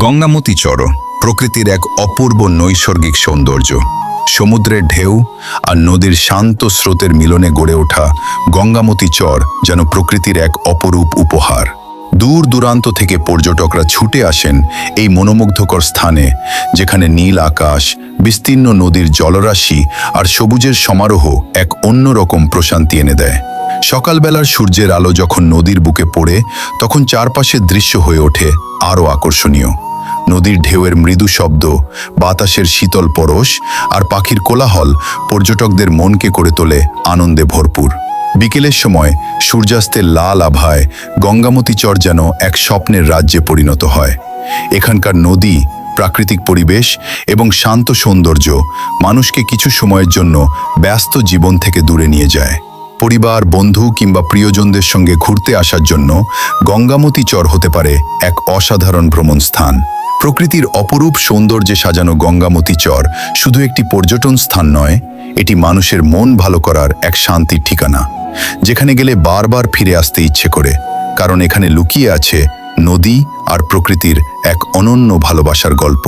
গঙ্গামতি চর প্রকৃতির এক অপূর্ব নৈসর্গিক সৌন্দর্য। সমুদ্রের ঢেউ আর নদীর শান্ত স্রোতের মিলনে গড়ে ওঠা গঙ্গামতি চর যেন প্রকৃতির এক অপরূপ উপহার। দূর দূরান্ত থেকে পর্যটকরা ছুটে আসেন এই মনোমুগ্ধকর স্থানে, যেখানে নীল আকাশ, বিস্তীর্ণ নদীর জলরাশি আর সবুজের সমারোহ এক অন্যরকম প্রশান্তি এনে দেয়। সকালবেলার সূর্যের আলো যখন নদীর বুকে পড়ে, তখন চারপাশের দৃশ্য হয়ে ওঠে আরও আকর্ষণীয়। নদীর ঢেউয়ের মৃদু শব্দ, বাতাসের শীতল পরশ আর পাখির কোলাহল পর্যটকদের মনকে করে তোলে আনন্দে ভরপুর। বিকেলের সময় সূর্যাস্তের লাল আভায় গঙ্গামতি চর যেন এক স্বপ্নের রাজ্যে পরিণত হয়। এখানকার নদী, প্রাকৃতিক পরিবেশ এবং শান্ত সৌন্দর্য মানুষকে কিছু সময়ের জন্য ব্যস্ত জীবন থেকে দূরে নিয়ে যায়। পরিবার, বন্ধু কিংবা প্রিয়জনদের সঙ্গে ঘুরতে আসার জন্য গঙ্গামতি চর হতে পারে এক অসাধারণ ভ্রমণ স্থান। প্রকৃতির অপরূপ সৌন্দর্যে সাজানো গঙ্গামতি চর শুধু একটি পর্যটন স্থান নয়, এটি মানুষের মন ভালো করার এক শান্তির ঠিকানা, যেখানে গেলে বারবার ফিরে আসতে ইচ্ছে করে, কারণ এখানে লুকিয়ে আছে নদী আর প্রকৃতির এক অনন্য ভালোবাসার গল্প।